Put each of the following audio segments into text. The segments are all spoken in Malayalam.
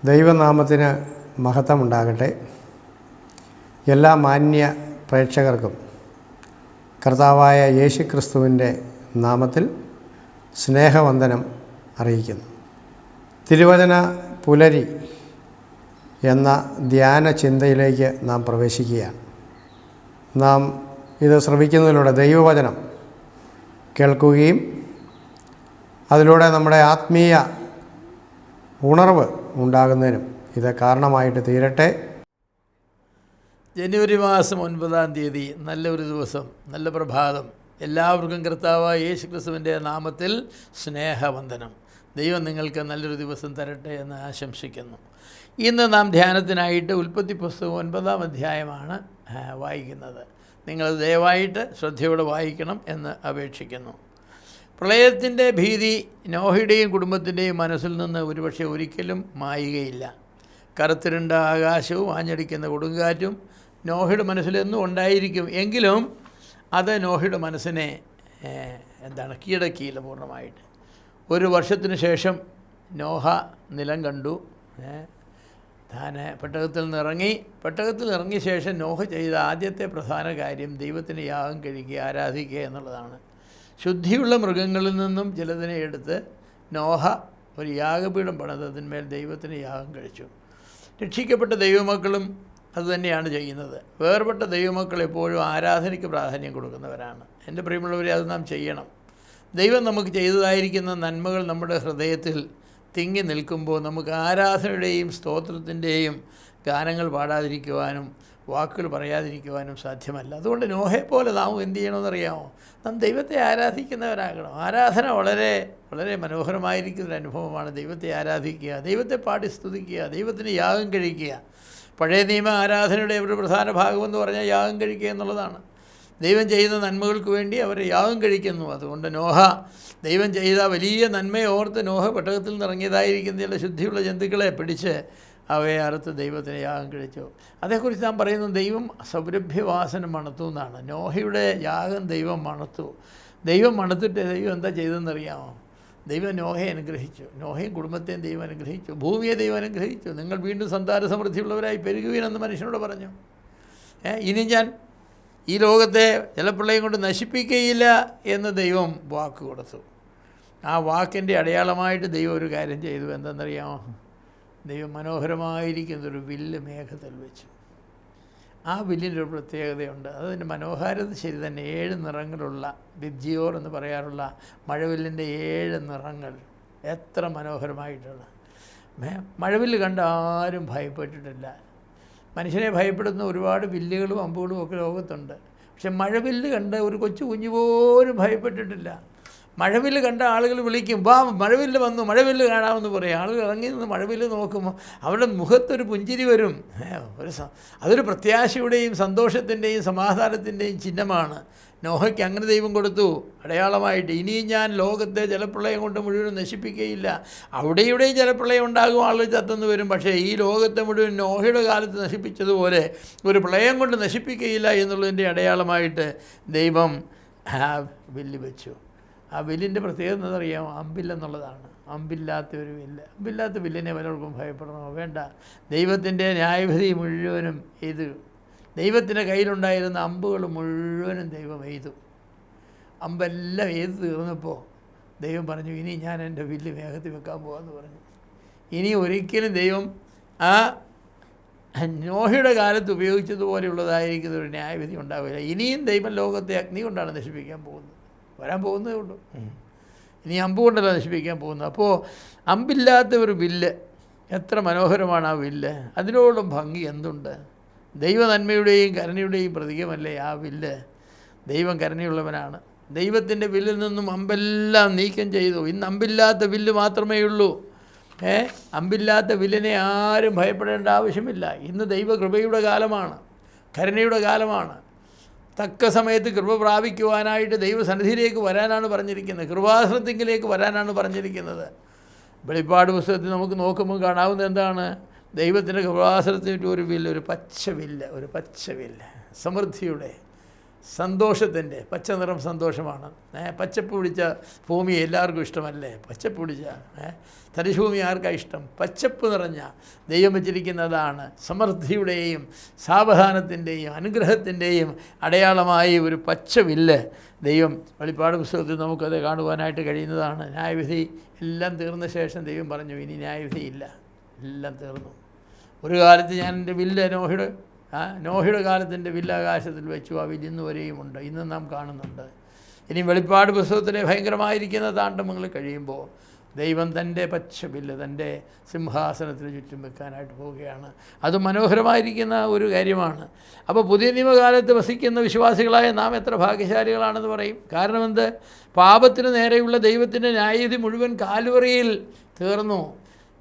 ദൈവനാമത്തിന് മഹത്വമുണ്ടാകട്ടെ. എല്ലാ മാന്യ പ്രേക്ഷകർക്കും കർത്താവായ യേശുക്രിസ്തുവിൻ്റെ നാമത്തിൽ സ്നേഹവന്ദനം അറിയിക്കുന്നു. തിരുവചന പുലരി എന്ന ധ്യാന ചിന്തയിലേക്ക് നാം പ്രവേശിക്കുകയാണ്. നാം ഇത് ശ്രവിക്കുന്നതിലൂടെ ദൈവവചനം കേൾക്കുകയും അതിലൂടെ നമ്മുടെ ആത്മീയ ഉണർവ് ഉണ്ടാകുന്നതിനും ഇത് കാരണമായിട്ട് തീരട്ടെ. ജനുവരി മാസം 9-ാം തീയതി നല്ലൊരു ദിവസം, നല്ല പ്രഭാതം. എല്ലാവർക്കും കർത്താവായ യേശുക്രിസ്തുവിൻ്റെ നാമത്തിൽ സ്നേഹവന്ദനം. ദൈവം നിങ്ങൾക്ക് നല്ലൊരു ദിവസം തരട്ടെ എന്ന് ആശംസിക്കുന്നു. ഇന്ന് നാം ധ്യാനത്തിനായിട്ട് ഉൽപ്പത്തി പുസ്തകം 9-ാം അധ്യായമാണ് വായിക്കുന്നത്. നിങ്ങൾ ദയവായിട്ട് ശ്രദ്ധയോടെ വായിക്കണം എന്ന് അപേക്ഷിക്കുന്നു. പ്രളയത്തിൻ്റെ ഭീതി നോഹയുടെയും കുടുംബത്തിൻ്റെയും മനസ്സിൽ നിന്ന് ഒരുപക്ഷെ ഒരിക്കലും മായുകയില്ല. കറുത്തിരുണ്ട ആകാശവും ആഞ്ഞടിക്കുന്ന കൊടുങ്കാറ്റും നോഹയുടെ മനസ്സിലെന്നും ഉണ്ടായിരിക്കും. എങ്കിലും അത് നോഹയുടെ മനസ്സിനെ കീഴടക്കിയില്ല പൂർണ്ണമായിട്ട്. ഒരു വർഷത്തിന് ശേഷം നോഹ നിലം കണ്ടു. താൻ പെട്ടകത്തിൽ നിന്നിറങ്ങിയ ശേഷം നോഹ ചെയ്ത ആദ്യത്തെ പ്രധാന കാര്യം ദൈവത്തിന് യാഗം കഴിക്കുക, ആരാധിക്കുക എന്നുള്ളതാണ്. ശുദ്ധിയുള്ള മൃഗങ്ങളിൽ നിന്നും ചിലതിനെ എടുത്ത് നോഹ ഒരു യാഗപീഠം പണിതതിന്മേൽ ദൈവത്തിന് യാഗം കഴിച്ചു. രക്ഷിക്കപ്പെട്ട ദൈവമക്കളും അതുതന്നെയാണ് ചെയ്യുന്നത്. വേർപെട്ട ദൈവമക്കൾ എപ്പോഴും ആരാധനയ്ക്ക് പ്രാധാന്യം കൊടുക്കുന്നവരാണ്. എൻ്റെ പ്രിയമുള്ളവരെ, അത് നാം ചെയ്യണം. ദൈവം നമുക്ക് ചെയ്തതായിരിക്കുന്ന നന്മകൾ നമ്മുടെ ഹൃദയത്തിൽ തിങ്ങി നിൽക്കുമ്പോൾ നമുക്ക് ആരാധനയുടെയും സ്തോത്രത്തിൻ്റെയും ഗാനങ്ങൾ പാടാതിരിക്കുവാനും വാക്കുകൾ പറയാതിരിക്കുവാനും സാധ്യമല്ല. അതുകൊണ്ട് നോഹയെപ്പോലെ നാം എന്ത് ചെയ്യണമെന്നറിയാമോ? നാം ദൈവത്തെ ആരാധിക്കുന്നവരാകണം. ആരാധന വളരെ വളരെ മനോഹരമായിരിക്കുന്നൊരു അനുഭവമാണ്. ദൈവത്തെ ആരാധിക്കുക, ദൈവത്തെ പാടി സ്തുതിക്കുക, ദൈവത്തിന് യാഗം കഴിക്കുക. പഴയ നിയമ ആരാധനയുടെ ഒരു പ്രധാന ഭാഗമെന്ന് പറഞ്ഞാൽ യാഗം കഴിക്കുക എന്നുള്ളതാണ്. ദൈവം ചെയ്യുന്ന നന്മകൾക്ക് വേണ്ടി അവർ യാഗം കഴിക്കുന്നു. അതുകൊണ്ട് നോഹ ദൈവം ചെയ്ത വലിയ നന്മയെ ഓർത്ത് നോഹ പെട്ടകത്തിൽ നിന്ന് ഇറങ്ങിയതായിരിക്കുന്ന ചില ശുദ്ധിയുള്ള ജന്തുക്കളെ പിടിച്ച് അവയെ അറുത്ത് ദൈവത്തിന് യാഗം കഴിച്ചു. അതേക്കുറിച്ച് നാം പറയുന്നത് ദൈവം സൗരഭ്യവാസന മണത്തു എന്നാണ്. നോഹയുടെ യാഗം ദൈവം മണത്തു. ദൈവം മണത്തിട്ട് ദൈവം എന്താ ചെയ്തതെന്നറിയാമോ? ദൈവം നോഹയെ അനുഗ്രഹിച്ചു. നോഹയും കുടുംബത്തെയും ദൈവം അനുഗ്രഹിച്ചു. ഭൂമിയെ ദൈവം അനുഗ്രഹിച്ചു. നിങ്ങൾ വീണ്ടും സന്താന സമൃദ്ധിയുള്ളവരായി പെരുകുവീനെന്ന് മനുഷ്യനോട് പറഞ്ഞു. ഇനി ഞാൻ ഈ ലോകത്തെ ജലപ്രളയം കൊണ്ട് നശിപ്പിക്കുകയില്ല എന്ന് ദൈവം വാക്ക് കൊടുത്തു. ആ വാക്കിൻ്റെ അടയാളമായിട്ട് ദൈവം ഒരു കാര്യം ചെയ്തു. എന്തെന്നറിയാമോ? ദൈവം മനോഹരമായിരിക്കുന്നൊരു വില്ല് മേഘത്തിൽ വെച്ചു. ആ വില്ലിൻ്റെ ഒരു പ്രത്യേകതയുണ്ട്. അതിൻ്റെ മനോഹാരിത ശരി തന്നെ. 7 നിറങ്ങളുള്ള ബിബ്ജിയോർ എന്ന് പറയാറുള്ള മഴവില്ലിൻ്റെ 7 നിറങ്ങൾ എത്ര മനോഹരമായിട്ടുള്ള. മഴവില്ല് കണ്ട് ആരും ഭയപ്പെട്ടിട്ടില്ല. മനുഷ്യനെ ഭയപ്പെടുന്ന ഒരുപാട് വില്ലുകളും അമ്പുകളും ഒക്കെ ലോകത്തുണ്ട്. പക്ഷെ മഴവില്ല് കണ്ട് ഒരു കൊച്ചു കുഞ്ഞു പോലും ഭയപ്പെട്ടിട്ടില്ല. മഴവില്ല് കണ്ട ആളുകൾ വിളിക്കും, വാ മഴവില്ല് വന്നു, മഴവില്ല് കാണാമെന്ന് പറയും. ആളുകൾ ഇറങ്ങി നിന്ന് മഴവില്ല് നോക്കുമ്പോൾ അവരുടെ മുഖത്തൊരു പുഞ്ചിരി വരും. അതൊരു പ്രത്യാശയുടെയും സന്തോഷത്തിൻ്റെയും സമാധാനത്തിൻ്റെയും ചിഹ്നമാണ്. നോഹയ്ക്ക് അങ്ങനെ ദൈവം കൊടുത്തു അടയാളമായിട്ട്. ഇനിയും ഞാൻ ലോകത്തെ ജലപ്രളയം കൊണ്ട് മുഴുവൻ നശിപ്പിക്കുകയില്ല. അവിടെയുടെയും ജലപ്രളയം ഉണ്ടാകും, ആളുകൾ ചത്തെന്ന് വരും. പക്ഷേ ഈ ലോകത്തെ മുഴുവൻ നോഹയുടെ കാലത്ത് നശിപ്പിച്ചതുപോലെ ഒരു പ്രളയം കൊണ്ട് നശിപ്പിക്കുകയില്ല എന്നുള്ളതിൻ്റെ അടയാളമായിട്ട് ദൈവം വില്ല് വെച്ചു. ആ വില്ലിൻ്റെ പ്രത്യേകത എന്നറിയാമോ? അമ്പില്ലെന്നുള്ളതാണ്. അമ്പില്ലാത്ത ഒരു വില്ല്. അമ്പില്ലാത്ത വില്ലിനെ പലർക്കും ഭയപ്പെടണമോ? വേണ്ട. ദൈവത്തിൻ്റെ ന്യായവിധി മുഴുവനും എയ്തു. ദൈവത്തിൻ്റെ കയ്യിലുണ്ടായിരുന്ന അമ്പുകൾ മുഴുവനും ദൈവം എയ്തു. അമ്പെല്ലാം എയ്തു തീർന്നപ്പോൾ ദൈവം പറഞ്ഞു, ഇനി ഞാൻ എൻ്റെ വില്ല് മേഘത്തിൽ വെക്കാൻ പോകാമെന്ന് പറഞ്ഞു. ഇനി ഒരിക്കലും ദൈവം ആ നോഹയുടെ കാലത്ത് ഉപയോഗിച്ചതുപോലെയുള്ളതായിരിക്കുന്ന ഒരു ന്യായവിധി ഉണ്ടാവില്ല. ഇനിയും ദൈവം ലോകത്തെ അഗ്നി കൊണ്ടാണ് നശിപ്പിക്കാൻ പോകുന്നത്. വരാൻ പോകുന്നതേ ഉള്ളൂ. ഇനി അമ്പ് കൊണ്ടല്ല നശിപ്പിക്കാൻ പോകുന്നത്. അപ്പോൾ അമ്പില്ലാത്ത ഒരു വില്ല്, എത്ര മനോഹരമാണ് ആ വില്ല്. അതിനോടും ഭംഗി എന്തുണ്ട്? ദൈവ നന്മയുടെയും കരുണയുടെയും പ്രതീകമല്ലേ ആ വില്ല്. ദൈവം കരുണയുള്ളവനാണ്. ദൈവത്തിൻ്റെ വില്ലിൽ നിന്നും അമ്പെല്ലാം നീക്കം ചെയ്തു. ഇന്ന് അമ്പില്ലാത്ത വില്ല് മാത്രമേ ഉള്ളൂ. അമ്പില്ലാത്ത വില്ലിനെ ആരും ഭയപ്പെടേണ്ട ആവശ്യമില്ല. ഇന്ന് ദൈവകൃപയുടെ കാലമാണ്, കരുണയുടെ കാലമാണ്. തക്ക സമയത്ത് കൃപ പ്രാപിക്കുവാനായിട്ട് ദൈവസന്നിധിയിലേക്ക് വരാനാണ് പറഞ്ഞിരിക്കുന്നത്. കൃപാസനത്തിങ്കിലേക്ക് വരാനാണ് പറഞ്ഞിരിക്കുന്നത്. വെളിപ്പാട് പുസ്തകത്തിൽ നമുക്ക് നോക്കുമ്പോൾ കാണാവുന്നത് എന്താണ്? ദൈവത്തിൻ്റെ കൃപാസനത്തിന് ഒരു വില്ല്, ഒരു പച്ച വില്ല്, സമൃദ്ധിയുടെ സന്തോഷത്തിൻ്റെ പച്ച നിറം സന്തോഷമാണ്. പച്ചപ്പ് പിടിച്ച ഭൂമി എല്ലാവർക്കും ഇഷ്ടമല്ലേ? പച്ചപ്പ് പിടിച്ച തരിശുഭൂമി ആർക്കാണ് ഇഷ്ടം? പച്ചപ്പ് നിറഞ്ഞ ദൈവം വച്ചിരിക്കുന്നതാണ് സമൃദ്ധിയുടെയും സാവധാനത്തിൻ്റെയും അനുഗ്രഹത്തിൻ്റെയും അടയാളമായി ഒരു പച്ച വില്ല് ദൈവം വെളിപ്പാട് പുസ്തകത്തിൽ നമുക്കത് കാണുവാനായിട്ട് കഴിയുന്നതാണ്. ന്യായവിധി എല്ലാം തീർന്ന ശേഷം ദൈവം പറഞ്ഞു, ഇനി ന്യായവിധിയില്ല, എല്ലാം തീർന്നു. ഒരു കാലത്ത് ഞാൻ എൻ്റെ വില്ല് നോഹയുടെ കാലത്തിൻ്റെ വില്ല് ആകാശത്തിൽ വെച്ചു. ആ വില്ല് ഇന്ന് വരെയുമുണ്ട്, ഇന്നും നാം കാണുന്നുണ്ട്. ഇനി വെളിപ്പാട് പുസ്തകത്തിലെ ഭയങ്കരമായിരിക്കുന്ന താണ്ഡവങ്ങൾ കഴിയുമ്പോൾ ദൈവം തൻ്റെ പച്ച വില്ല് തൻ്റെ സിംഹാസനത്തിന് ചുറ്റും വെക്കാനായിട്ട് പോവുകയാണ്. അത് മനോഹരമായിരിക്കുന്ന ഒരു കാര്യമാണ്. അപ്പോൾ പുതിയ നിയമകാലത്ത് വസിക്കുന്ന വിശ്വാസികളായ നാം എത്ര ഭാഗ്യശാലികളാണെന്ന് പറയും. കാരണം എന്ത്? പാപത്തിന് നേരെയുള്ള ദൈവത്തിൻ്റെ ന്യായവിധി മുഴുവൻ കാൽവറിയിൽ തീർന്നു.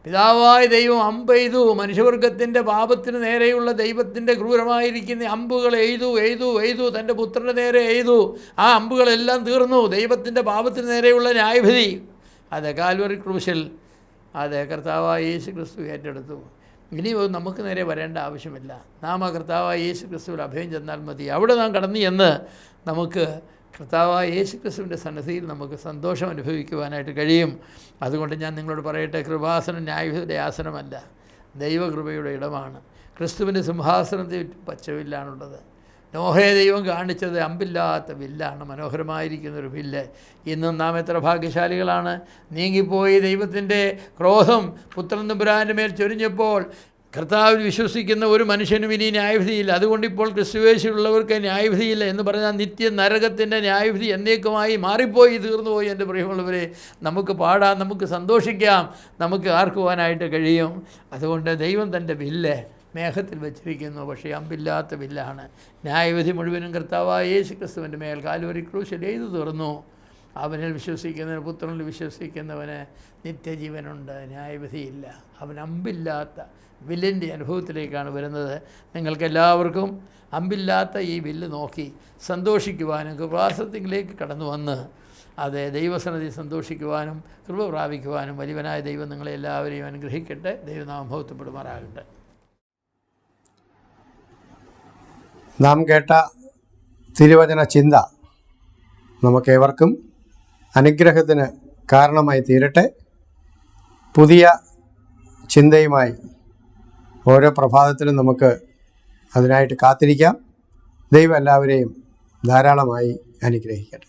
പിതാവായ ദൈവം അമ്പെയ്തു. മനുഷ്യവർഗത്തിൻ്റെ പാപത്തിന് നേരെയുള്ള ദൈവത്തിൻ്റെ ക്രൂരമായിരിക്കുന്ന അമ്പുകൾ എയ്തു തൻ്റെ പുത്രൻ്റെ നേരെ എയ്തു. ആ അമ്പുകളെല്ലാം തീർന്നു. ദൈവത്തിൻ്റെ പാപത്തിന് നേരെയുള്ള ന്യായവിധി അത് കാൽവറി ക്രൂശിൽ കർത്താവായ യേശു ക്രിസ്തു ഏറ്റെടുത്തു. ഇനി നമുക്ക് നേരെ വരേണ്ട ആവശ്യമില്ല. നാം ആ കർത്താവായ യേശു ക്രിസ്തുവിൽ അഭയം ചെന്നാൽ മതി. അവിടെ നാം കടന്നു ചെന്ന് നമുക്ക് കർത്താവായ യേശു ക്രിസ്തുവിൻ്റെ സന്നിധിയിൽ നമുക്ക് സന്തോഷം അനുഭവിക്കുവാനായിട്ട് കഴിയും. അതുകൊണ്ട് ഞാൻ നിങ്ങളോട് പറയട്ടെ, കൃപാസനം ന്യായവിധിയുടെ ആസനമല്ല, ദൈവകൃപയുടെ ഇടമാണ്. ക്രിസ്തുവിൻ്റെ സിംഹാസനത്തിൽ പച്ചവില്ലാണുള്ളത്. നോഹയെ ദൈവം കാണിച്ചത് അമ്പില്ലാത്ത വില്ലാണ്, മനോഹരമായിരിക്കുന്നൊരു വില്ല്. ഇന്നും നാം എത്ര ഭാഗ്യശാലികളാണ്. നീങ്ങിപ്പോയി ദൈവത്തിൻ്റെ ക്രോധം പുത്രൻ തമ്പുരാൻ്റെ മേൽ ചൊരിഞ്ഞപ്പോൾ കർത്താവിൽ വിശ്വസിക്കുന്ന ഒരു മനുഷ്യനും ഇനി ന്യായവിധിയില്ല. അതുകൊണ്ടിപ്പോൾ ക്രിസ്തുവേശുള്ളവർക്ക് ന്യായവിധിയില്ല എന്ന് പറഞ്ഞാൽ നിത്യ നരകത്തിൻ്റെ ന്യായവിധി എന്നേക്കുമായി മാറിപ്പോയി, തീർന്നുപോയി. എൻ്റെ പ്രിയമുള്ളവരെ, നമുക്ക് പാടാം, നമുക്ക് സന്തോഷിക്കാം, നമുക്ക് ആർക്കുവാനായിട്ട് കഴിയും. അതുകൊണ്ട് ദൈവം തൻ്റെ വില്ല് മേഘത്തിൽ വെച്ചിരിക്കുന്നു, പക്ഷേ അമ്പില്ലാത്ത വില്ലാണ്. ന്യായവിധി മുഴുവനും കർത്താവായ യേശു ക്രിസ്തുവിൻ്റെ മേൽ കാൽവരി ക്രൂശിൽ എഴുതി തീർന്നു. അവനിൽ വിശ്വസിക്കുന്നവന്, പുത്രനിൽ വിശ്വസിക്കുന്നവന് നിത്യജീവനുണ്ട്, ന്യായവിധിയില്ല. അവൻ അമ്പില്ലാത്ത വില്ലിൻ്റെ അനുഭവത്തിലേക്കാണ് വരുന്നത്. നിങ്ങൾക്കെല്ലാവർക്കും അമ്പില്ലാത്ത ഈ വില്ല് നോക്കി സന്തോഷിക്കുവാനും കൃപാസനത്തിലേക്ക് കടന്നു വന്ന് ദൈവസന്നിധി സന്തോഷിക്കുവാനും കൃപ പ്രാപിക്കുവാനും വലിയവനായ ദൈവം നിങ്ങളെല്ലാവരെയും അനുഗ്രഹിക്കട്ടെ. ദൈവനാമം മഹത്വപ്പെടുമാറാകട്ടെ. നാം കേട്ട തിരുവചന ചിന്ത നമുക്കേവർക്കും അനുഗ്രഹത്തിന് കാരണമായി തീരട്ടെ. പുതിയ ചിന്തയുമായി ഓരോ പ്രഭാതത്തിലും നമുക്ക് അതിനായിട്ട് കാത്തിരിക്കാം. ദൈവം എല്ലാവരെയും ധാരാളമായി അനുഗ്രഹിക്കട്ടെ.